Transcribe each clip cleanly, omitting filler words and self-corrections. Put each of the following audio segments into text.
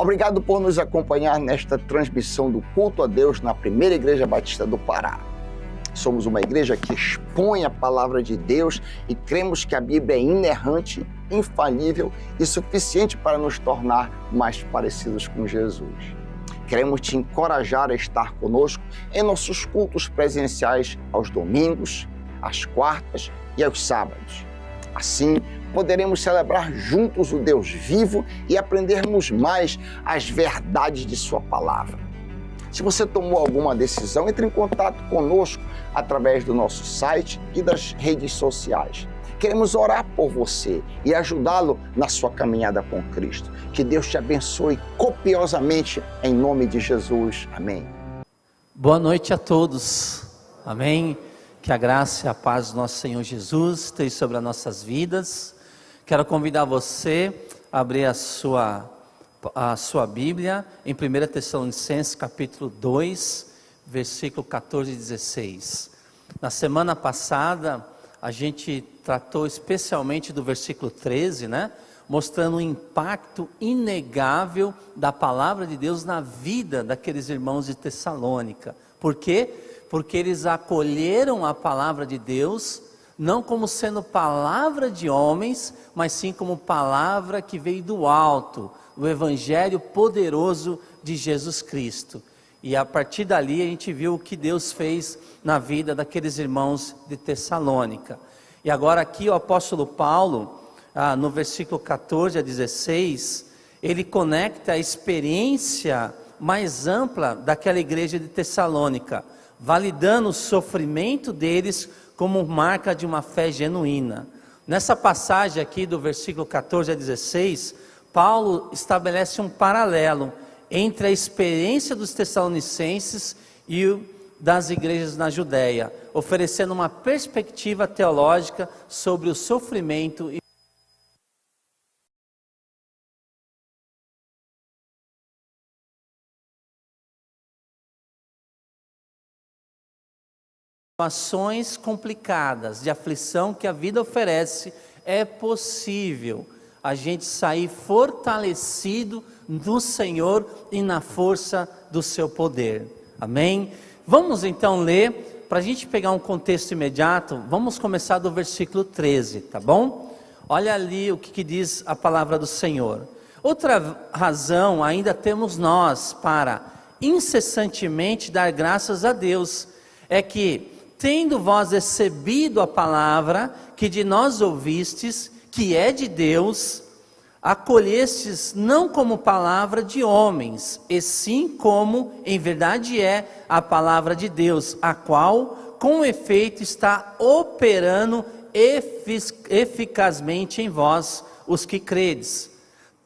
Obrigado por nos acompanhar nesta transmissão do culto a Deus na Primeira Igreja Batista do Pará. Somos uma igreja que expõe a palavra de Deus e cremos que a Bíblia é inerrante, infalível e suficiente para nos tornar mais parecidos com Jesus. Queremos te encorajar a estar conosco em nossos cultos presenciais aos domingos, às quartas e aos sábados. Assim, poderemos celebrar juntos o Deus vivo e aprendermos mais as verdades de sua palavra. Se você tomou alguma decisão, entre em contato conosco através do nosso site e das redes sociais. Queremos orar por você e ajudá-lo na sua caminhada com Cristo. Que Deus te abençoe copiosamente em nome de Jesus. Amém. Boa noite a todos. Amém. Que a graça e a paz do nosso Senhor Jesus esteja sobre as nossas vidas. Quero convidar você a abrir a sua Bíblia em 1 Tessalonicenses capítulo 2, versículo 14 e 16. Na semana passada, a gente tratou especialmente do versículo 13, né? Mostrando o impacto inegável da palavra de Deus na vida daqueles irmãos de Tessalônica. Por quê? Porque eles acolheram a palavra de Deus, não como sendo palavra de homens, mas sim como palavra que veio do alto, o evangelho poderoso de Jesus Cristo. E a partir dali a gente viu o que Deus fez na vida daqueles irmãos de Tessalônica. E agora aqui o apóstolo Paulo, no versículo 14 a 16, ele conecta a experiência mais ampla daquela igreja de Tessalônica, validando o sofrimento deles como marca de uma fé genuína. Nessa passagem aqui do versículo 14 a 16, Paulo estabelece um paralelo entre a experiência dos tessalonicenses e das igrejas na Judéia, oferecendo uma perspectiva teológica sobre o sofrimento e situações complicadas de aflição que a vida oferece. É possível a gente sair fortalecido no Senhor e na força do seu poder. Amém? Vamos então ler, para a gente pegar um contexto imediato, vamos começar do versículo 13, tá bom? Olha ali o que diz a palavra do Senhor. Outra razão ainda temos nós para incessantemente dar graças a Deus, é que, tendo vós recebido a palavra que de nós ouvistes, que é de Deus, acolhestes não como palavra de homens, e sim como em verdade é a palavra de Deus, a qual com efeito está operando eficazmente em vós, os que credes.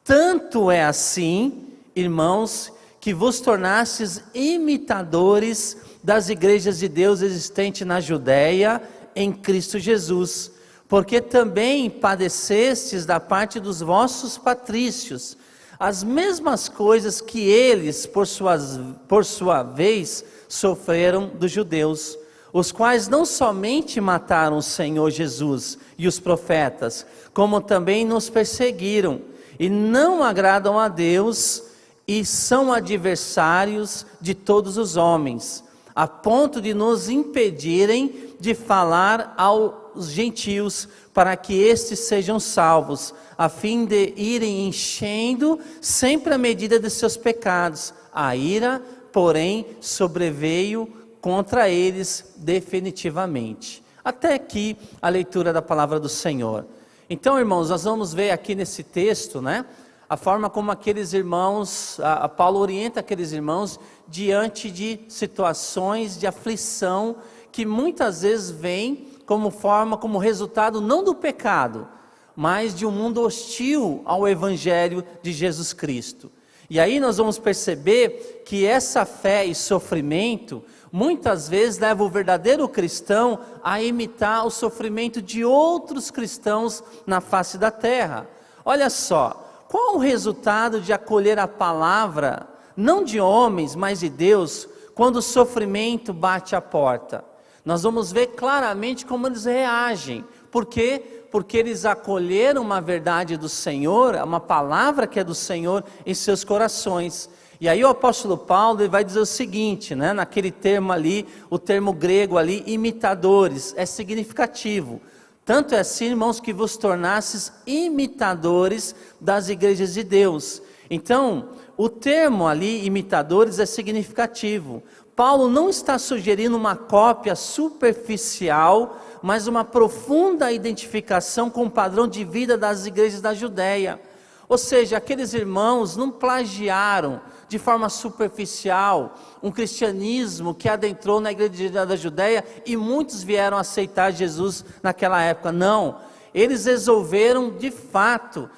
Tanto é assim, irmãos, que vos tornastes imitadores das igrejas de Deus existentes na Judéia, em Cristo Jesus, porque também padecestes da parte dos vossos patrícios, as mesmas coisas que eles, por sua vez, sofreram dos judeus, os quais não somente mataram o Senhor Jesus e os profetas, como também nos perseguiram, e não agradam a Deus, e são adversários de todos os homens, a ponto de nos impedirem de falar aos gentios, para que estes sejam salvos, a fim de irem enchendo sempre a medida de seus pecados. A ira, porém, sobreveio contra eles definitivamente. Até aqui a leitura da palavra do Senhor. Então, irmãos, nós vamos ver aqui nesse texto, né, a forma como aqueles irmãos, Paulo orienta aqueles irmãos diante de situações de aflição que muitas vezes vêm como resultado não do pecado, mas de um mundo hostil ao evangelho de Jesus Cristo. E aí nós vamos perceber que essa fé e sofrimento muitas vezes leva o verdadeiro cristão a imitar o sofrimento de outros cristãos na face da terra. Olha só, qual o resultado de acolher a palavra, não de homens, mas de Deus, quando o sofrimento bate à porta? Nós vamos ver claramente como eles reagem. Por quê? Porque eles acolheram uma verdade do Senhor, uma palavra que é do Senhor em seus corações. E aí o apóstolo Paulo ele vai dizer o seguinte, né? Naquele termo ali, o termo grego ali, imitadores, é significativo. Tanto é assim, irmãos, que vos tornastes imitadores das igrejas de Deus. Então, o termo ali, imitadores, é significativo. Paulo não está sugerindo uma cópia superficial, mas uma profunda identificação com o padrão de vida das igrejas da Judéia. Ou seja, aqueles irmãos não plagiaram de forma superficial um cristianismo que adentrou na igreja da Judéia e muitos vieram aceitar Jesus naquela época. Não, eles resolveram de fato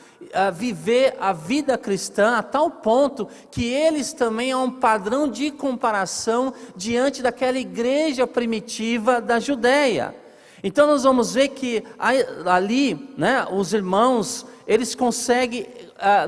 viver a vida cristã a tal ponto que eles também há um padrão de comparação diante daquela igreja primitiva da Judéia. Então nós vamos ver que ali, né, os irmãos, eles conseguem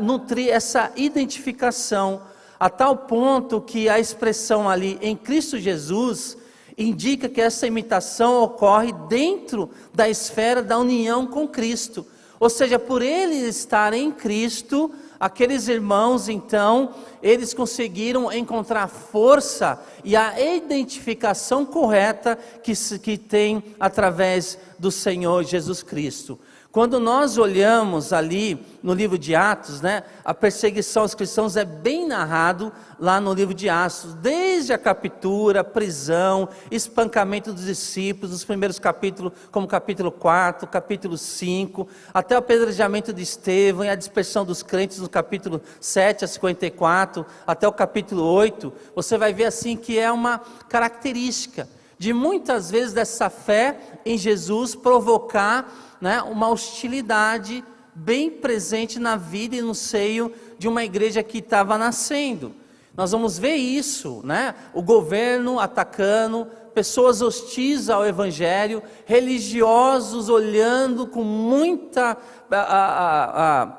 nutrir essa identificação a tal ponto que a expressão ali em Cristo Jesus indica que essa imitação ocorre dentro da esfera da união com Cristo. Ou seja, por ele estar em Cristo, aqueles irmãos, então, eles conseguiram encontrar força e a identificação correta que tem através do Senhor Jesus Cristo. Quando nós olhamos ali no livro de Atos, né, a perseguição aos cristãos é bem narrado lá no livro de Atos, desde a captura, prisão, espancamento dos discípulos, nos primeiros capítulos, como capítulo 4, capítulo 5, até o apedrejamento de Estevão e a dispersão dos crentes no capítulo 7 a 54, até o capítulo 8, você vai ver assim que é uma característica de muitas vezes dessa fé em Jesus provocar, né, uma hostilidade bem presente na vida e no seio de uma igreja que estava nascendo. Nós vamos ver isso, né? O governo atacando, pessoas hostis ao evangelho, religiosos olhando com muita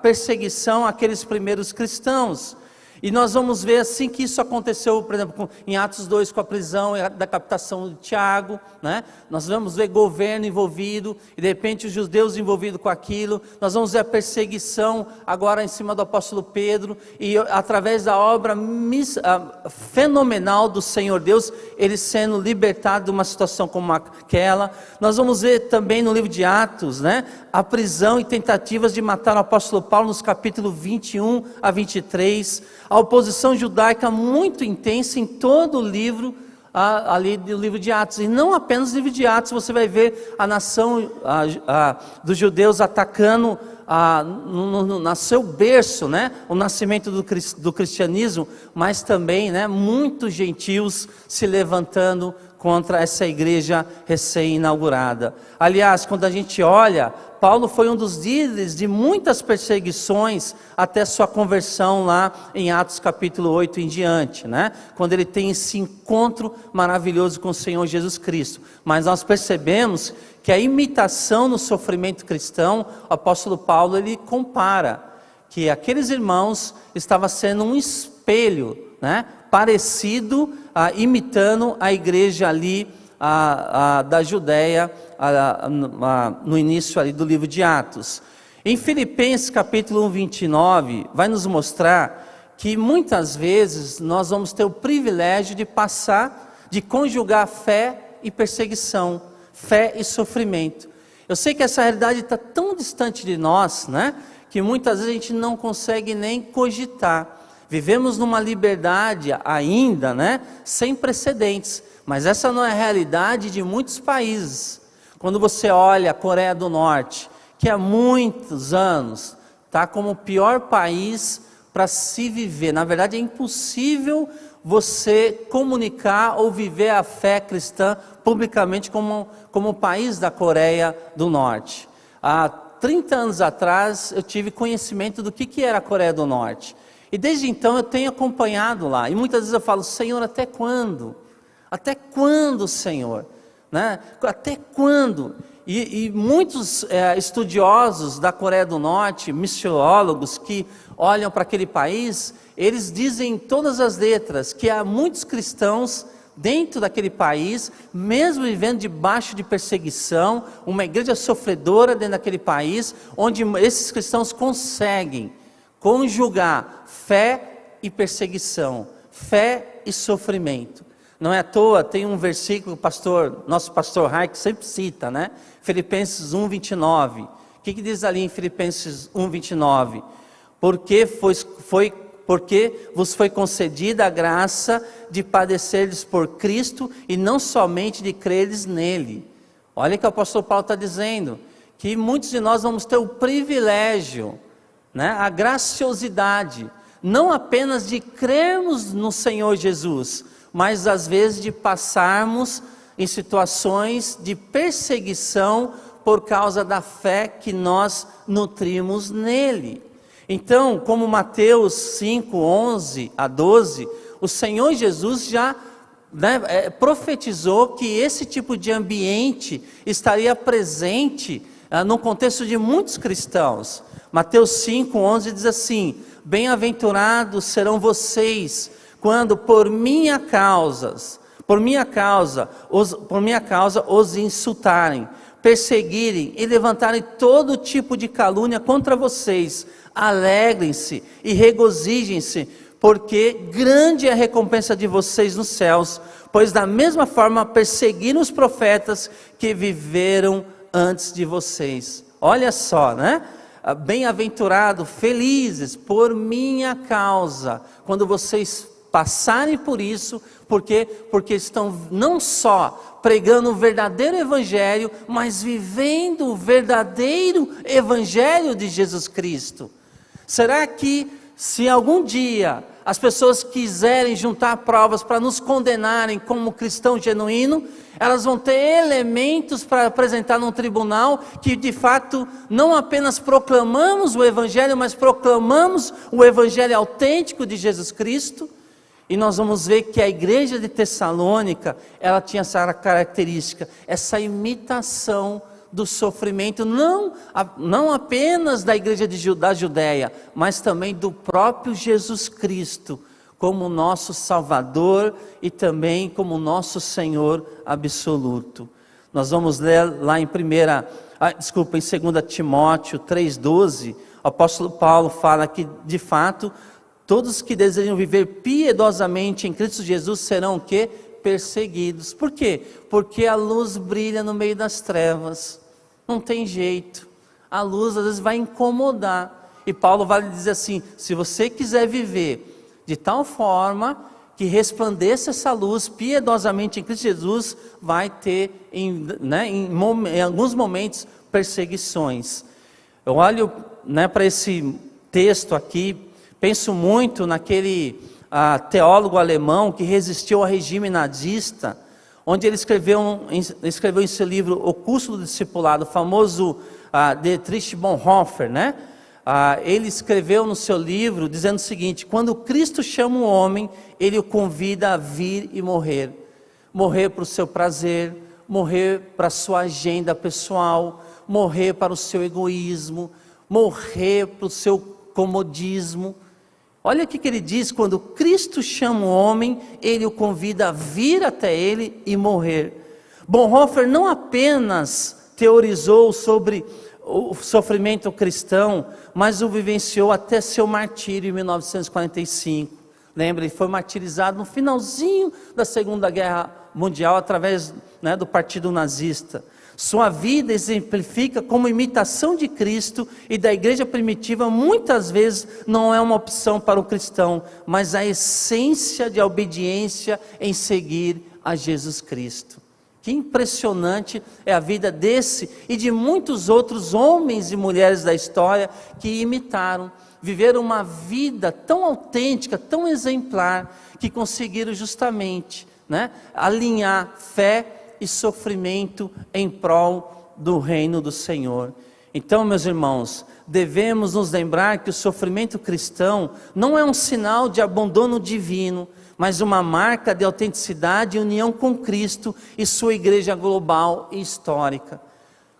perseguição àqueles primeiros cristãos. E nós vamos ver assim que isso aconteceu, por exemplo, em Atos 2 com a prisão da captação de Tiago, né? Nós vamos ver governo envolvido, e de repente os judeus envolvidos com aquilo. Nós vamos ver a perseguição agora em cima do apóstolo Pedro, e através da obra fenomenal do Senhor Deus, ele sendo libertado de uma situação como aquela. Nós vamos ver também no livro de Atos, né, a prisão e tentativas de matar o apóstolo Paulo nos capítulos 21 a 23, a oposição judaica muito intensa em todo o livro, ali do livro de Atos, e não apenas no livro de Atos, você vai ver a nação dos judeus atacando no seu berço, né, o nascimento do cristianismo, mas também, né, muitos gentios se levantando contra essa igreja recém-inaugurada. Aliás, quando a gente olha, Paulo foi um dos líderes de muitas perseguições até sua conversão lá em Atos capítulo 8 em diante, né? Quando ele tem esse encontro maravilhoso com o Senhor Jesus Cristo. Mas nós percebemos que a imitação no sofrimento cristão, o apóstolo Paulo ele compara que aqueles irmãos estavam sendo um espelho, né? Parecido, imitando a igreja ali da Judéia, no início ali do livro de Atos. Em Filipenses capítulo 1, 29, vai nos mostrar que muitas vezes nós vamos ter o privilégio de conjugar fé e perseguição, fé e sofrimento. Eu sei que essa realidade está tão distante de nós, né, que muitas vezes a gente não consegue nem cogitar. Vivemos numa liberdade ainda, né, sem precedentes, mas essa não é a realidade de muitos países. Quando você olha a Coreia do Norte, que há muitos anos está como o pior país para se viver, na verdade é impossível você comunicar ou viver a fé cristã publicamente como o país da Coreia do Norte. Há 30 anos atrás eu tive conhecimento do que era a Coreia do Norte. E desde então eu tenho acompanhado lá. E muitas vezes eu falo, Senhor, até quando? Até quando, Senhor? Né? Até quando? E muitos estudiosos da Coreia do Norte, missiólogos que olham para aquele país, eles dizem em todas as letras que há muitos cristãos dentro daquele país, mesmo vivendo debaixo de perseguição, uma igreja sofredora dentro daquele país, onde esses cristãos conseguem conjugar fé e perseguição, fé e sofrimento. Não é à toa, tem um versículo que nosso pastor Raik sempre cita, né? Filipenses 1:29. O que diz ali em Filipenses 1:29? Porque vos foi concedida a graça de padecerdes por Cristo e não somente de creres nele. Olha o que o apóstolo Paulo está dizendo, que muitos de nós vamos ter o privilégio, né, a graciosidade, não apenas de crermos no Senhor Jesus, mas às vezes de passarmos em situações de perseguição por causa da fé que nós nutrimos nele. Então, como Mateus 5:11-12, o Senhor Jesus já profetizou que esse tipo de ambiente estaria presente no contexto de muitos cristãos. Mateus 5:11 diz assim: bem-aventurados serão vocês, quando por minha causa os insultarem, perseguirem e levantarem todo tipo de calúnia contra vocês. Alegrem-se e regozijem-se, porque grande é a recompensa de vocês nos céus, pois da mesma forma perseguiram os profetas que viveram antes de vocês. Olha só, né? Bem-aventurado, felizes por minha causa, quando vocês passarem por isso, porque estão não só pregando o verdadeiro evangelho, mas vivendo o verdadeiro evangelho de Jesus Cristo. Será que se algum dia as pessoas quiserem juntar provas para nos condenarem como cristão genuíno, elas vão ter elementos para apresentar num tribunal que de fato não apenas proclamamos o evangelho, mas proclamamos o evangelho autêntico de Jesus Cristo? E nós vamos ver que a igreja de Tessalônica, ela tinha essa característica, essa imitação do sofrimento, não apenas da igreja da Judéia, mas também do próprio Jesus Cristo, como nosso Salvador e também como nosso Senhor absoluto. Nós vamos ler lá em 2 Timóteo 3,12, o apóstolo Paulo fala que de fato, todos que desejam viver piedosamente em Cristo Jesus serão o quê? Perseguidos. Por quê? Porque a luz brilha no meio das trevas. Não tem jeito. A luz às vezes vai incomodar. E Paulo vai dizer assim: se você quiser viver de tal forma que resplandeça essa luz piedosamente em Cristo Jesus, vai ter em alguns momentos perseguições. Eu olho para esse texto aqui, penso muito naquele teólogo alemão que resistiu ao regime nazista, onde ele escreveu em seu livro O Custo do Discipulado, o famoso Dietrich Bonhoeffer, né? Ele escreveu no seu livro dizendo o seguinte: quando Cristo chama um homem, ele o convida a vir e morrer. Morrer para o seu prazer, morrer para a sua agenda pessoal, morrer para o seu egoísmo, morrer para o seu comodismo. Olha o que ele diz: quando Cristo chama o homem, ele o convida a vir até ele e morrer. Bonhoeffer não apenas teorizou sobre o sofrimento cristão, mas o vivenciou até seu martírio em 1945. Lembra, ele foi martirizado no finalzinho da Segunda Guerra Mundial através do partido nazista. Sua vida exemplifica como imitação de Cristo e da igreja primitiva muitas vezes não é uma opção para o cristão, mas a essência de obediência em seguir a Jesus Cristo. Que impressionante é a vida desse e de muitos outros homens e mulheres da história que imitaram, viveram uma vida tão autêntica, tão exemplar, que conseguiram justamente alinhar fé e sofrimento em prol do reino do Senhor. Então, meus irmãos, devemos nos lembrar que o sofrimento cristão não é um sinal de abandono divino, mas uma marca de autenticidade e união com Cristo e sua igreja global e histórica.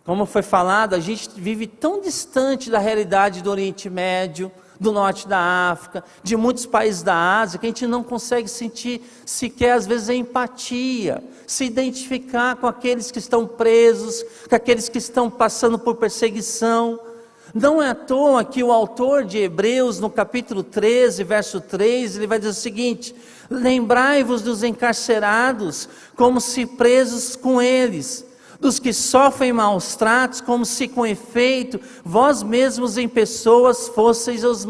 Como foi falado, a gente vive tão distante da realidade do Oriente Médio, do norte da África, de muitos países da Ásia, que a gente não consegue sentir sequer às vezes a empatia, se identificar com aqueles que estão presos, com aqueles que estão passando por perseguição. Não é à toa que o autor de Hebreus, no capítulo 13, verso 3, ele vai dizer o seguinte: lembrai-vos dos encarcerados, como se presos com eles, dos que sofrem maus tratos, como se com efeito vós mesmos em pessoas fosseis os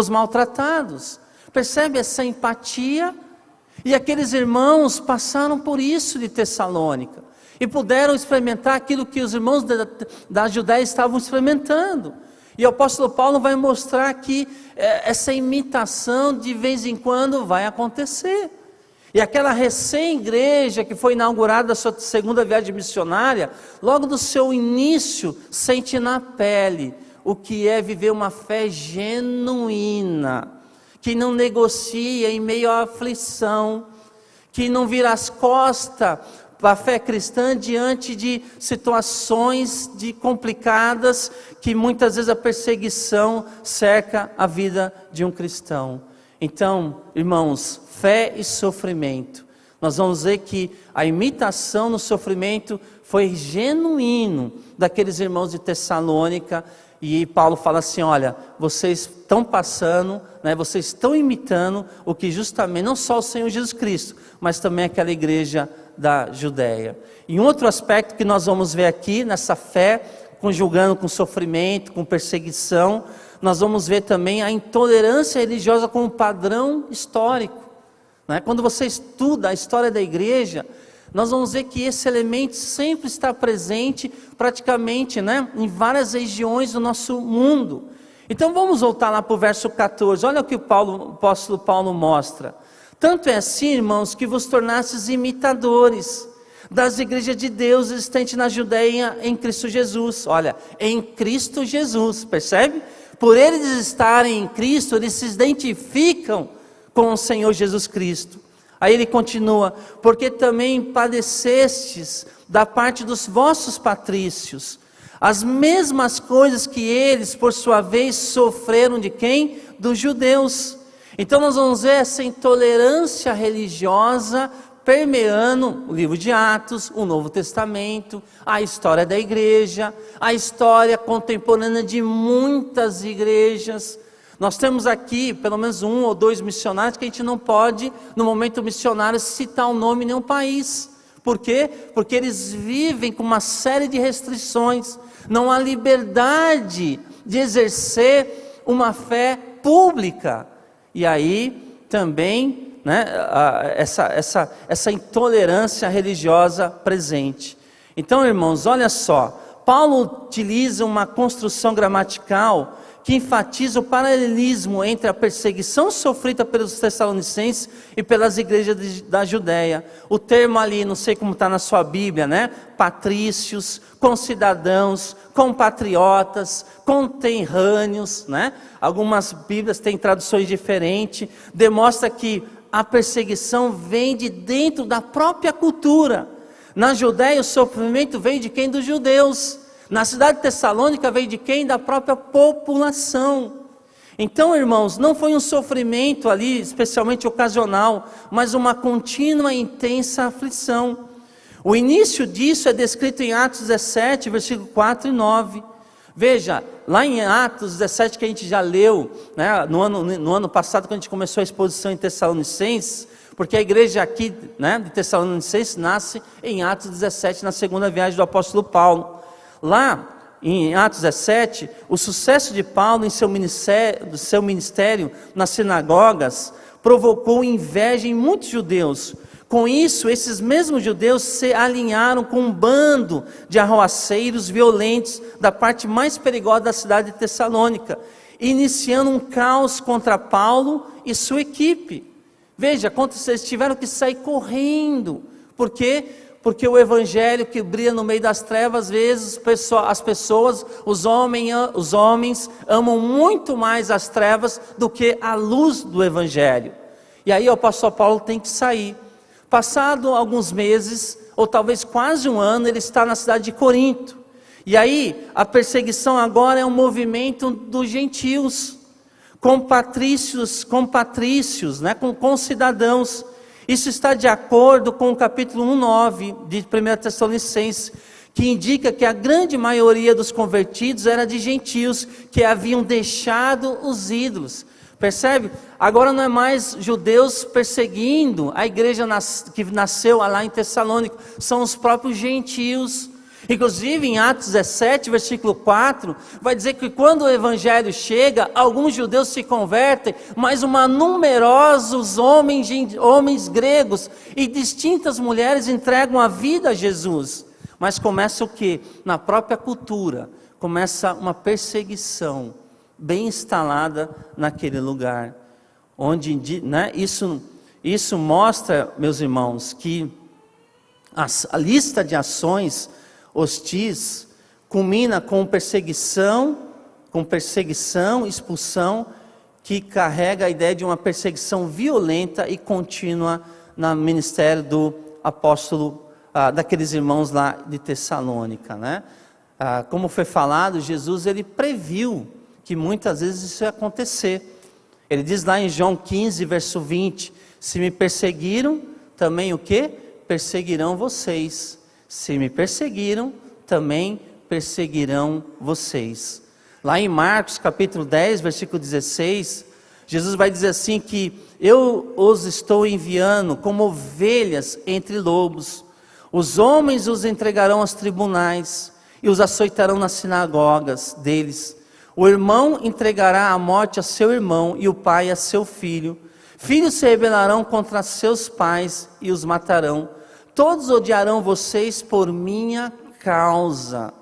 maltratados. Percebe essa empatia? E aqueles irmãos passaram por isso de Tessalônica, e puderam experimentar aquilo que os irmãos da Judéia estavam experimentando. E o apóstolo Paulo vai mostrar que essa imitação de vez em quando vai acontecer. E aquela recém-igreja que foi inaugurada a sua segunda viagem missionária, logo do seu início, sente na pele o que é viver uma fé genuína, que não negocia em meio à aflição, que não vira as costas para a fé cristã diante de situações complicadas, que muitas vezes a perseguição cerca a vida de um cristão. Então, irmãos, fé e sofrimento. Nós vamos ver que a imitação no sofrimento foi genuíno daqueles irmãos de Tessalônica. E Paulo fala assim: olha, vocês estão passando, vocês estão imitando o que justamente, não só o Senhor Jesus Cristo, mas também aquela igreja da Judéia. E um outro aspecto que nós vamos ver aqui, nessa fé, conjugando com sofrimento, com perseguição, nós vamos ver também a intolerância religiosa como padrão histórico. Quando você estuda a história da igreja, nós vamos ver que esse elemento sempre está presente praticamente em várias regiões do nosso mundo. Então vamos voltar lá para o verso 14, olha o que o apóstolo Paulo mostra. Tanto é assim, irmãos, que vos tornastes imitadores das igrejas de Deus existentes na Judéia em Cristo Jesus. Olha, em Cristo Jesus, percebe? Por eles estarem em Cristo, eles se identificam com o Senhor Jesus Cristo. Aí ele continua: porque também padecestes da parte dos vossos patrícios as mesmas coisas que eles, por sua vez, sofreram de quem? Dos judeus. Então nós vamos ver essa intolerância religiosa permeando o livro de Atos, o Novo Testamento, a história da igreja, a história contemporânea de muitas igrejas. Nós temos aqui pelo menos 1 ou 2 missionários que a gente não pode, no momento missionário, citar o nome em nenhum país. Por quê? Porque eles vivem com uma série de restrições. Não há liberdade de exercer uma fé pública. E aí também essa intolerância religiosa presente. Então, irmãos, olha só, Paulo utiliza uma construção gramatical que enfatiza o paralelismo entre a perseguição sofrida pelos tessalonicenses e pelas igrejas da Judéia. O termo ali, não sei como está na sua Bíblia, patrícios, concidadãos, compatriotas, conterrâneos, Algumas Bíblias têm traduções diferentes, demonstra que a perseguição vem de dentro da própria cultura. Na Judéia o sofrimento vem de quem? Dos judeus. Na cidade de Tessalônica veio de quem? Da própria população. Então, irmãos, não foi um sofrimento ali, especialmente ocasional, mas uma contínua e intensa aflição. O início disso é descrito em Atos 17, versículo 4 e 9. Veja, lá em Atos 17, que a gente já leu, no ano passado, quando a gente começou a exposição em Tessalonicenses, porque a igreja aqui, de Tessalonicenses, nasce em Atos 17, na segunda viagem do apóstolo Paulo. Lá em Atos 17, o sucesso de Paulo em seu ministério nas sinagogas provocou inveja em muitos judeus. Com isso, esses mesmos judeus se alinharam com um bando de arruaceiros violentos da parte mais perigosa da cidade de Tessalônica, iniciando um caos contra Paulo e sua equipe. Veja, quando eles tiveram que sair correndo. Por quê? Porque o evangelho que brilha no meio das trevas, às vezes as pessoas, os homens amam muito mais as trevas do que a luz do evangelho. E aí o apóstolo Paulo tem que sair. Passado alguns meses, ou talvez quase um ano, ele está na cidade de Corinto. E aí a perseguição agora é um movimento dos gentios. com patrícios, né, com cidadãos. Isso está de acordo com o capítulo 1:9 de 1 Tessalonicenses, que indica que a grande maioria dos convertidos era de gentios que haviam deixado os ídolos. Percebe? Agora não é mais judeus perseguindo a igreja que nasceu lá em Tessalônica, são os próprios gentios. Inclusive em Atos 17, versículo 4, vai dizer que quando o evangelho chega, alguns judeus se convertem, mas numerosos homens gregos e distintas mulheres entregam a vida a Jesus. Mas começa o quê? Na própria cultura, começa uma perseguição bem instalada naquele lugar, onde, né, isso mostra, meus irmãos, que a lista de ações hostis culmina com perseguição, expulsão, que carrega a ideia de uma perseguição violenta e contínua no ministério do apóstolo, daqueles irmãos lá de Tessalônica, né? Como foi falado, Jesus ele previu que muitas vezes isso ia acontecer. Ele diz lá em João 15, verso 20, se me perseguiram, também o quê? Perseguirão vocês. Se me perseguiram, também perseguirão vocês. Lá em Marcos capítulo 10, versículo 16, Jesus vai dizer assim que eu os estou enviando como ovelhas entre lobos. Os homens os entregarão aos tribunais e os açoitarão nas sinagogas deles. O irmão entregará à morte a seu irmão e o pai a seu filho. Filhos se rebelarão contra seus pais e os matarão. Todos odiarão vocês por minha causa.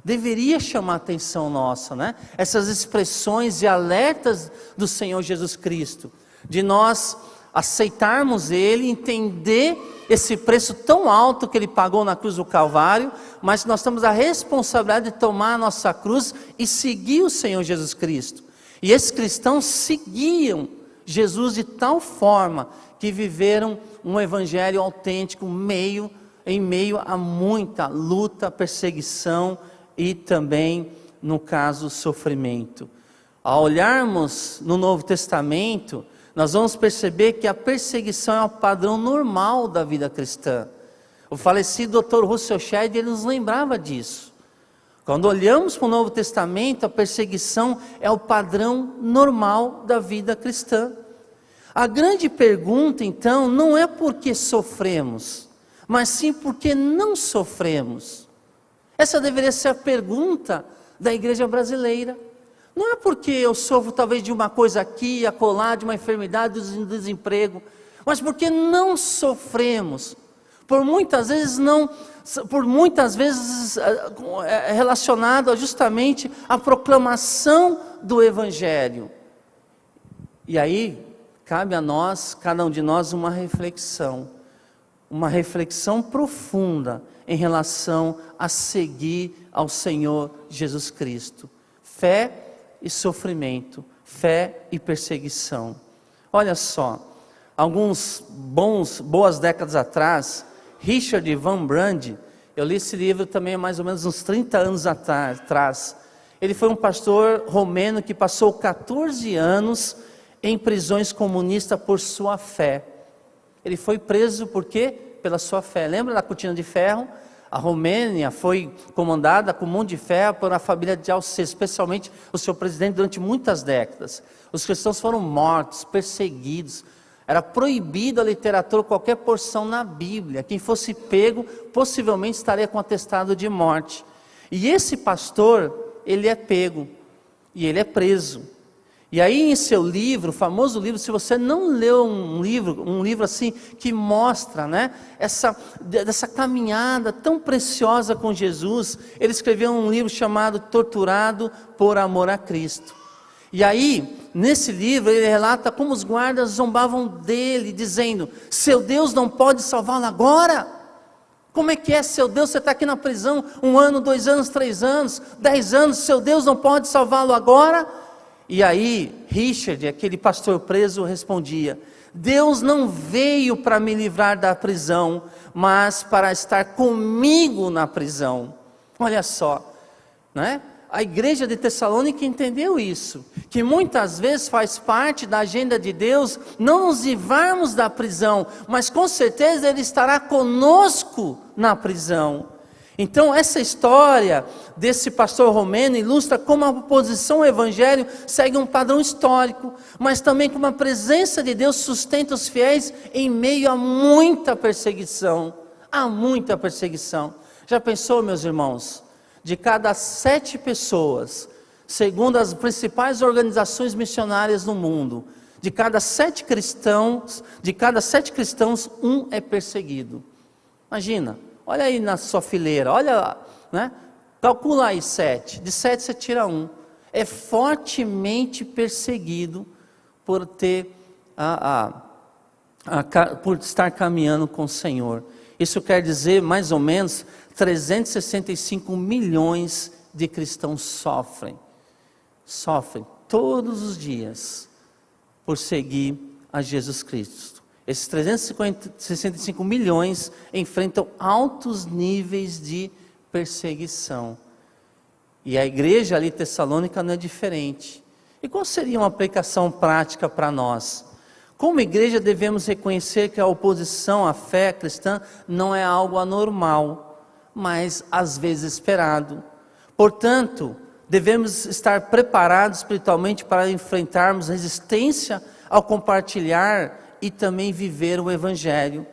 Deveria chamar a atenção nossa, né? Essas expressões e alertas do Senhor Jesus Cristo, de nós aceitarmos Ele, entender esse preço tão alto que Ele pagou na cruz do Calvário, mas nós temos a responsabilidade de tomar a nossa cruz e seguir o Senhor Jesus Cristo. E esses cristãos seguiam Jesus de tal forma que viveram um evangelho autêntico em meio a muita luta, perseguição e também, no caso, sofrimento. Ao olharmos no Novo Testamento, nós vamos perceber que a perseguição é o padrão normal da vida cristã. O falecido Dr. Russell Shedd, ele nos lembrava disso. Quando olhamos para o Novo Testamento, a perseguição é o padrão normal da vida cristã. A grande pergunta, então, não é por que sofremos, mas sim por que não sofremos. Essa deveria ser a pergunta da igreja brasileira. Não é porque eu sofro talvez de uma coisa aqui, acolá, de uma enfermidade, de um desemprego, mas porque não sofremos. Por muitas vezes relacionado justamente à proclamação do Evangelho. E aí, cabe a nós, cada um de nós, uma reflexão profunda em relação a seguir ao Senhor Jesus Cristo. Fé e sofrimento, fé e perseguição. Olha só, boas décadas atrás, Richard Van Brand, eu li esse livro também há mais ou menos uns 30 anos atrás. Ele foi um pastor romeno que passou 14 anos em prisões comunistas por sua fé. Ele foi preso por quê? Pela sua fé. Lembra da cortina de ferro? A Romênia foi comandada com mão de ferro por uma família de Alceu, especialmente o seu presidente, durante muitas décadas. Os cristãos foram mortos, perseguidos. Era proibido a literatura, qualquer porção na Bíblia. Quem fosse pego, possivelmente estaria com atestado de morte. E esse pastor, ele é pego e ele é preso. E aí em seu livro, o famoso livro, se você não leu um livro assim, que mostra, né, dessa caminhada tão preciosa com Jesus, ele escreveu um livro chamado Torturado por Amor a Cristo. E aí, nesse livro, ele relata como os guardas zombavam dele, dizendo, seu Deus não pode salvá-lo agora? Como é que é, seu Deus, você está aqui na prisão, 1 ano, 2 anos, 3 anos, 10 anos, seu Deus não pode salvá-lo agora? E aí, Richard, aquele pastor preso, respondia, Deus não veio para me livrar da prisão, mas para estar comigo na prisão. Olha só, né? a igreja de Tessalônica entendeu isso, que muitas vezes faz parte da agenda de Deus não nos livrarmos da prisão, mas com certeza Ele estará conosco na prisão. Então essa história desse pastor romeno ilustra como a oposição ao evangelho segue um padrão histórico, mas também como a presença de Deus sustenta os fiéis em meio a muita perseguição. Há muita perseguição. Já pensou, meus irmãos? De cada 7 pessoas, segundo as principais organizações missionárias no mundo, de cada 7 cristãos, um é perseguido. Imagina, olha aí na sua fileira, olha, né? Calcula aí 7, de 7 você tira 1. É fortemente perseguido por ter por estar caminhando com o Senhor. Isso quer dizer, mais ou menos, 365 milhões de cristãos sofrem todos os dias por seguir a Jesus Cristo. Esses 365 milhões enfrentam altos níveis de perseguição. E a igreja ali Tessalônica não é diferente. E qual seria uma aplicação prática para nós? Como igreja devemos reconhecer que a oposição à fé cristã não é algo anormal, mas às vezes esperado. Portanto, devemos estar preparados espiritualmente para enfrentarmos resistência ao compartilhar e também viver o Evangelho.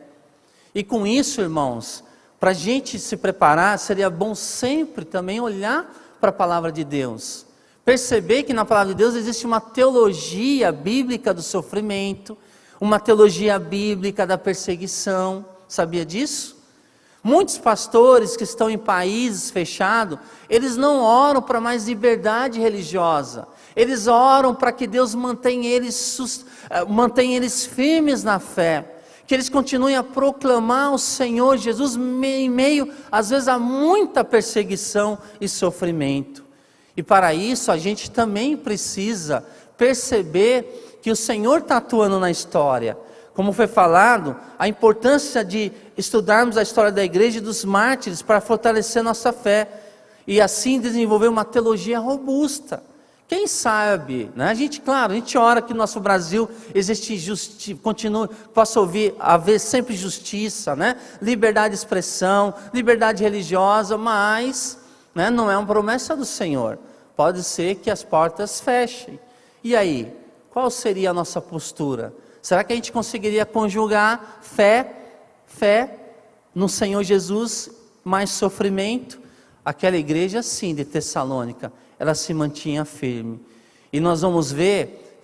E com isso, irmãos, para a gente se preparar, seria bom sempre também olhar para a palavra de Deus. Perceber que na palavra de Deus existe uma teologia bíblica do sofrimento, uma teologia bíblica da perseguição. Sabia disso? Muitos pastores que estão em países fechados, eles não oram para mais liberdade religiosa. Eles oram para que Deus mantenha eles firmes na fé. Que eles continuem a proclamar o Senhor Jesus em meio, às vezes, a muita perseguição e sofrimento. E para isso a gente também precisa perceber que o Senhor está atuando na história. Como foi falado, a importância de estudarmos a história da igreja e dos mártires para fortalecer nossa fé. E assim desenvolver uma teologia robusta. Quem sabe, né? A gente ora que no nosso Brasil possa haver sempre justiça, né? Liberdade de expressão, liberdade religiosa, mas não é uma promessa do Senhor. Pode ser que as portas fechem. E aí, qual seria a nossa postura? Será que a gente conseguiria conjugar fé no Senhor Jesus, mais sofrimento? Aquela igreja, sim, de Tessalônica, ela se mantinha firme. E nós vamos ver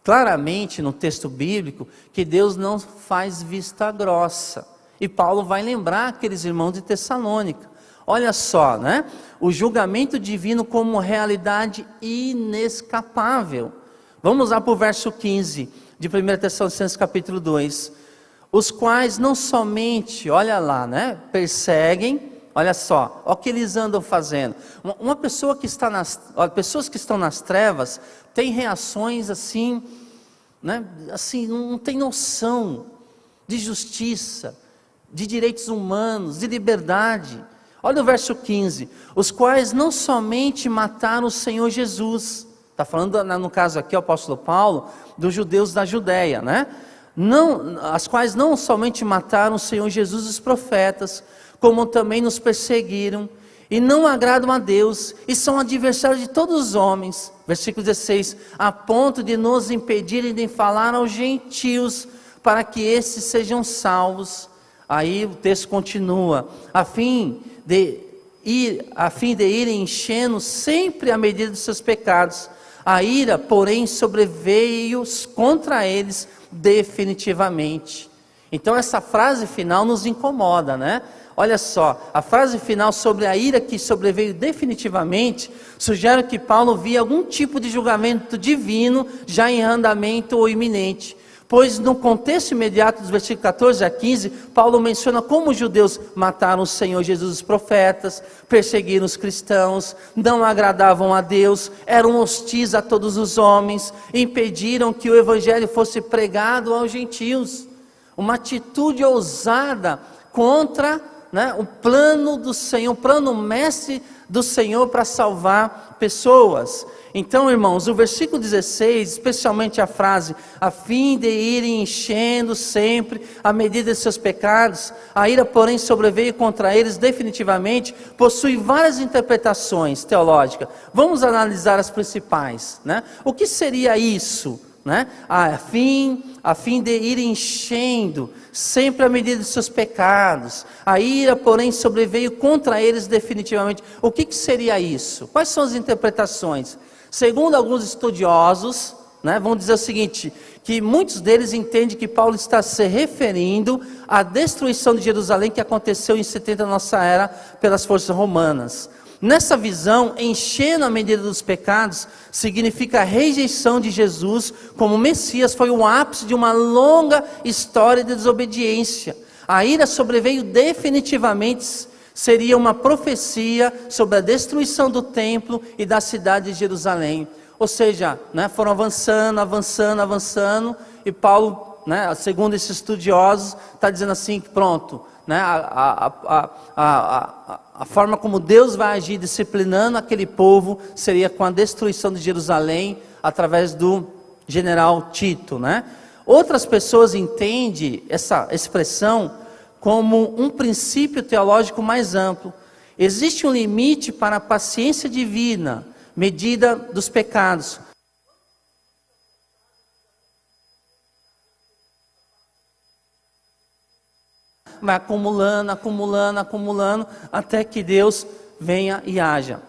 claramente no texto bíblico que Deus não faz vista grossa. E Paulo vai lembrar aqueles irmãos de Tessalônica. Olha só, né? O julgamento divino como realidade inescapável. Vamos lá para o verso 15 de 1 Tessalonicenses capítulo 2. Os quais não somente, olha lá, né? Perseguem. Olha só, olha o que eles andam fazendo. Uma pessoa que está pessoas que estão nas trevas têm reações assim, né? Assim, não tem noção de justiça, de direitos humanos, de liberdade. Olha o verso 15. Os quais não somente mataram o Senhor Jesus. Está falando, no caso aqui, o apóstolo Paulo, dos judeus da Judéia, né? As quais não somente mataram o Senhor Jesus e os profetas, como também nos perseguiram, e não agradam a Deus, e são adversários de todos os homens. Versículo 16, a ponto de nos impedirem de falar aos gentios, para que esses sejam salvos. Aí o texto continua, a fim de irem enchendo sempre a medida dos seus pecados. A ira, porém, sobreveio contra eles definitivamente. Então essa frase final nos incomoda, né? Olha só, a frase final sobre a ira que sobreveio definitivamente, sugere que Paulo via algum tipo de julgamento divino já em andamento ou iminente. Pois no contexto imediato dos versículos 14 a 15, Paulo menciona como os judeus mataram o Senhor Jesus e os profetas, perseguiram os cristãos, não agradavam a Deus, eram hostis a todos os homens, impediram que o evangelho fosse pregado aos gentios. Uma atitude ousada contra né, o plano do Senhor, o plano mestre do Senhor para salvar pessoas. Então, irmãos, o versículo 16, especialmente a frase, a fim de irem enchendo sempre a medida de seus pecados, a ira, porém, sobreveio contra eles definitivamente, possui várias interpretações teológicas. Vamos analisar as principais, né? O que seria isso, né? A fim de ir enchendo sempre a medida de seus pecados, a ira, porém, sobreveio contra eles definitivamente. O que seria isso? Quais são as interpretações? Segundo alguns estudiosos, né, vão dizer o seguinte, que muitos deles entendem que Paulo está se referindo à destruição de Jerusalém que aconteceu em 70 da nossa era pelas forças romanas. Nessa visão, encher na medida dos pecados significa a rejeição de Jesus como Messias, foi o ápice de uma longa história de desobediência. A ira sobreveio definitivamente, seria uma profecia sobre a destruição do templo e da cidade de Jerusalém. Ou seja, né, foram avançando, e Paulo, né, segundo esses estudiosos, está dizendo assim, que pronto, né, a forma como Deus vai agir disciplinando aquele povo, seria com a destruição de Jerusalém, através do general Tito, né? Outras pessoas entendem essa expressão como um princípio teológico mais amplo. Existe um limite para a paciência divina, medida dos pecados. Vai acumulando, até que Deus venha e haja.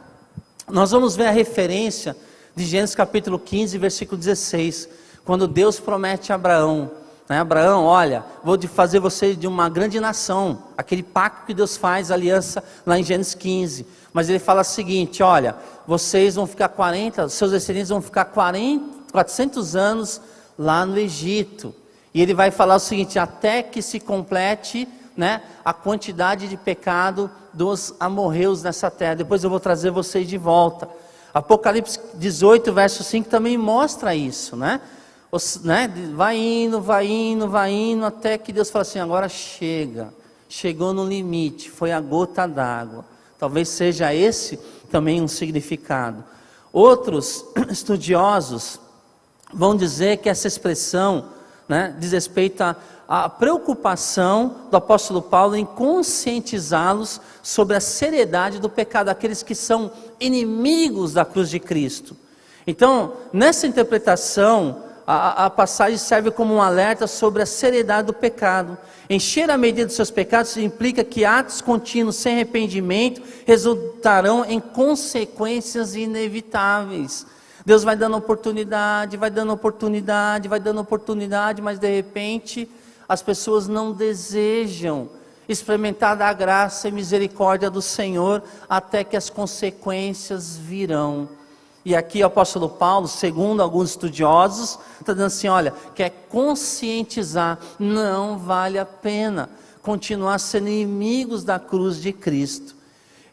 Nós vamos ver a referência de Gênesis capítulo 15, versículo 16, quando Deus promete a Abraão, né? Abraão, olha, vou fazer você de uma grande nação, aquele pacto que Deus faz, aliança lá em Gênesis 15, mas ele fala o seguinte, olha, vocês vão ficar 40, seus descendentes vão ficar 400 anos lá no Egito, e ele vai falar o seguinte, até que se complete, né, a quantidade de pecado dos amorreus nessa terra, depois eu vou trazer vocês de volta. Apocalipse 18, verso 5 também mostra isso, né? Vai indo, até que Deus fala assim, agora chegou no limite, foi a gota d'água. Talvez seja esse também um significado. Outros estudiosos vão dizer que essa expressão, né, diz respeito à preocupação do apóstolo Paulo em conscientizá-los sobre a seriedade do pecado, aqueles que são inimigos da cruz de Cristo. Então, nessa interpretação, a passagem serve como um alerta sobre a seriedade do pecado. Encher a medida dos seus pecados implica que atos contínuos sem arrependimento resultarão em consequências inevitáveis. Deus vai dando oportunidade, mas de repente as pessoas não desejam experimentar da graça e misericórdia do Senhor até que as consequências virão. E aqui o apóstolo Paulo, segundo alguns estudiosos, está dizendo assim, olha, quer conscientizar, não vale a pena continuar sendo inimigos da cruz de Cristo.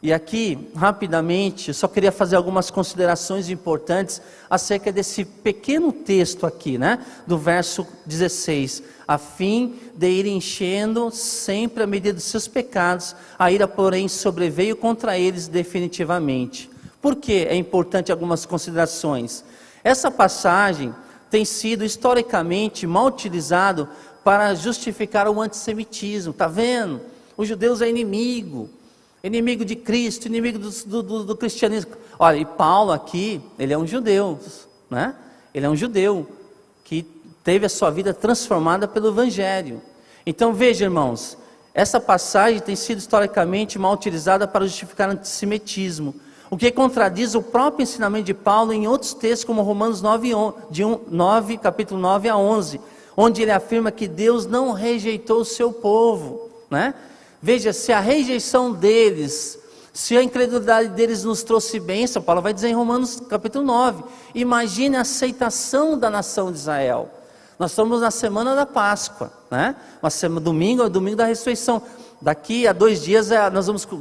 E aqui, rapidamente, eu só queria fazer algumas considerações importantes acerca desse pequeno texto aqui, né? Do verso 16. A fim de ir enchendo sempre a medida dos seus pecados, a ira, porém, sobreveio contra eles definitivamente. Por que é importante algumas considerações? Essa passagem tem sido historicamente mal utilizado para justificar o antissemitismo. Está vendo? Os judeus é inimigo de Cristo, inimigo do cristianismo. Olha, e Paulo aqui, ele é um judeu, né? Ele é um judeu que teve a sua vida transformada pelo Evangelho. Então veja, irmãos, essa passagem tem sido historicamente mal utilizada para justificar o antissemitismo, o que contradiz o próprio ensinamento de Paulo em outros textos, como Romanos 9, capítulo 9 a 11, onde ele afirma que Deus não rejeitou o seu povo, né? Veja, se a rejeição deles, se a incredulidade deles nos trouxe bênção, Paulo vai dizer em Romanos capítulo 9, imagine a aceitação da nação de Israel. Nós estamos na semana da Páscoa, né? Domingo é o domingo da ressurreição. Daqui a 2 dias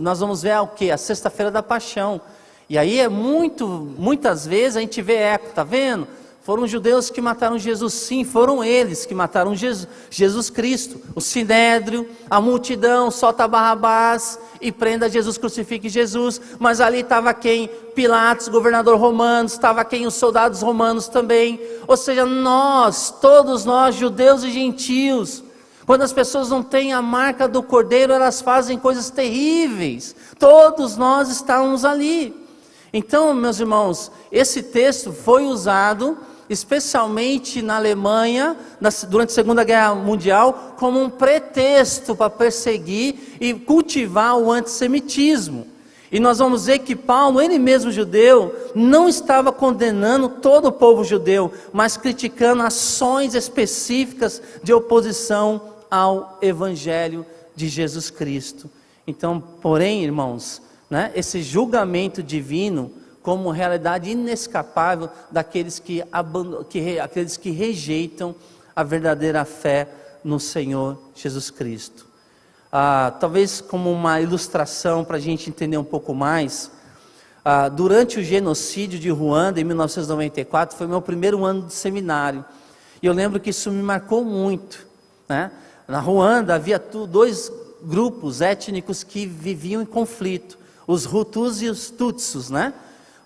nós vamos ver o quê? A sexta-feira da paixão. E aí muitas vezes a gente vê eco, tá vendo? Foram os judeus que mataram Jesus, sim, foram eles que mataram Jesus Cristo. O Sinédrio, a multidão, solta Barrabás e prenda Jesus, crucifique Jesus. Mas ali estava quem? Pilatos, governador romano, estava quem? Os soldados romanos também. Ou seja, todos nós, judeus e gentios, quando as pessoas não têm a marca do Cordeiro, elas fazem coisas terríveis. Todos nós estávamos ali. Então, meus irmãos, esse texto foi usado especialmente na Alemanha, durante a Segunda Guerra Mundial, como um pretexto para perseguir e cultivar o antissemitismo. E nós vamos ver que Paulo, ele mesmo judeu, não estava condenando todo o povo judeu, mas criticando ações específicas de oposição ao Evangelho de Jesus Cristo. Então, porém, irmãos, esse julgamento divino como realidade inescapável daqueles aqueles que rejeitam a verdadeira fé no Senhor Jesus Cristo. Talvez como uma ilustração para a gente entender um pouco mais, durante o genocídio de Ruanda em 1994, foi meu primeiro ano de seminário, e eu lembro que isso me marcou muito, Na Ruanda havia dois grupos étnicos que viviam em conflito, os Hutus e os Tutsis,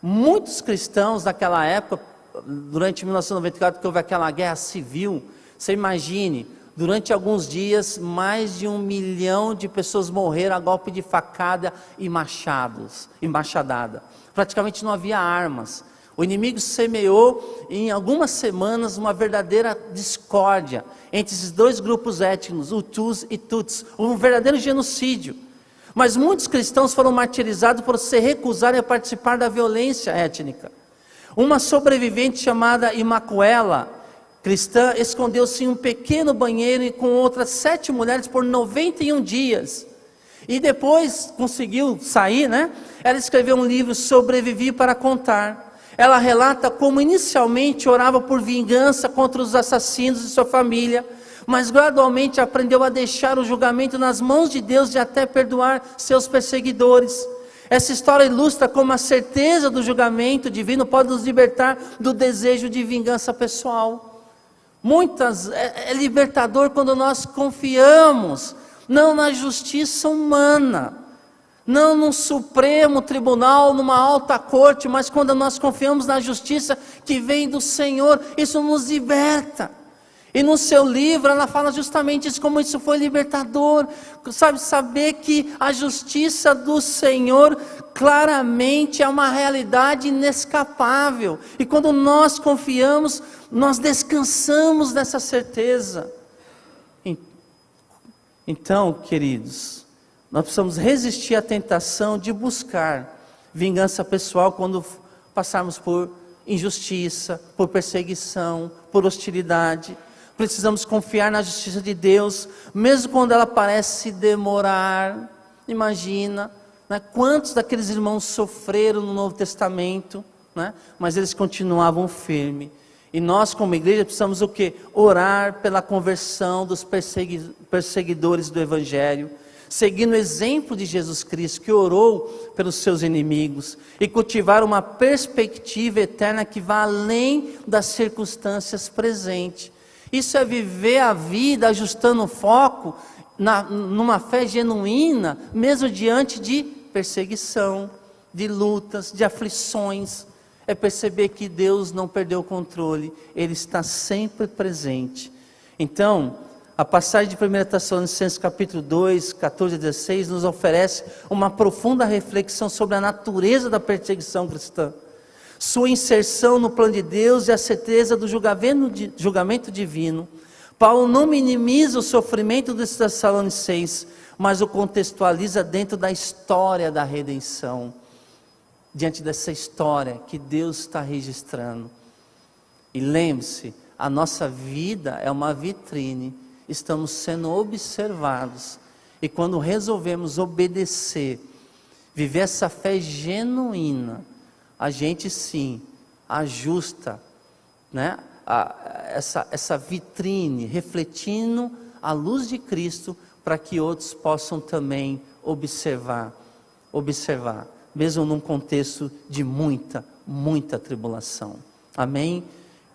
Muitos cristãos naquela época, durante 1994, que houve aquela guerra civil, você imagine, durante alguns dias, mais de 1 milhão de pessoas morreram a golpe de facada e machadada. Praticamente não havia armas. O inimigo semeou em algumas semanas uma verdadeira discórdia entre esses dois grupos étnicos, Hutus e Tutsis, um verdadeiro genocídio. Mas muitos cristãos foram martirizados por se recusarem a participar da violência étnica. Uma sobrevivente chamada Imacuela, cristã, escondeu-se em um pequeno banheiro e com outras 7 mulheres por 91 dias. E depois conseguiu sair, Ela escreveu um livro, Sobrevivi para Contar. Ela relata como inicialmente orava por vingança contra os assassinos de sua família, mas gradualmente aprendeu a deixar o julgamento nas mãos de Deus e até perdoar seus perseguidores. Essa história ilustra como a certeza do julgamento divino pode nos libertar do desejo de vingança pessoal. É libertador quando nós confiamos, não na justiça humana, não num Supremo Tribunal, numa alta corte, mas quando nós confiamos na justiça que vem do Senhor, isso nos liberta. E no seu livro ela fala justamente isso, como isso foi libertador, saber que a justiça do Senhor claramente é uma realidade inescapável, e quando nós confiamos, nós descansamos nessa certeza. Então, queridos, nós precisamos resistir à tentação de buscar vingança pessoal quando passarmos por injustiça, por perseguição, por hostilidade. Precisamos confiar na justiça de Deus, mesmo quando ela parece demorar. Imagina, quantos daqueles irmãos sofreram no Novo Testamento, mas eles continuavam firmes. E nós como igreja precisamos o quê? Orar pela conversão dos perseguidores do Evangelho, seguindo o exemplo de Jesus Cristo, que orou pelos seus inimigos, e cultivar uma perspectiva eterna que vá além das circunstâncias presentes. Isso é viver a vida ajustando o foco numa fé genuína, mesmo diante de perseguição, de lutas, de aflições. É perceber que Deus não perdeu o controle, Ele está sempre presente. Então, a passagem de 1 Tessalonicenses capítulo 2, 14 a 16, nos oferece uma profunda reflexão sobre a natureza da perseguição cristã, sua inserção no plano de Deus e a certeza do julgamento divino. Paulo não minimiza o sofrimento dos Tessalonicenses, mas o contextualiza dentro da história da redenção, diante dessa história que Deus está registrando. E lembre-se, a nossa vida é uma vitrine, estamos sendo observados, e quando resolvemos obedecer, viver essa fé genuína, a gente sim ajusta, essa vitrine, refletindo a luz de Cristo, para que outros possam também observar, mesmo num contexto de muita tribulação. Amém?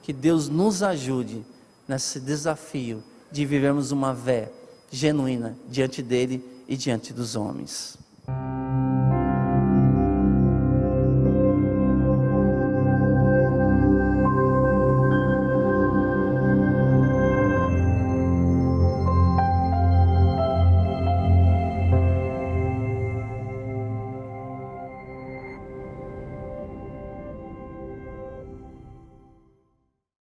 Que Deus nos ajude nesse desafio de vivermos uma fé genuína diante dele e diante dos homens.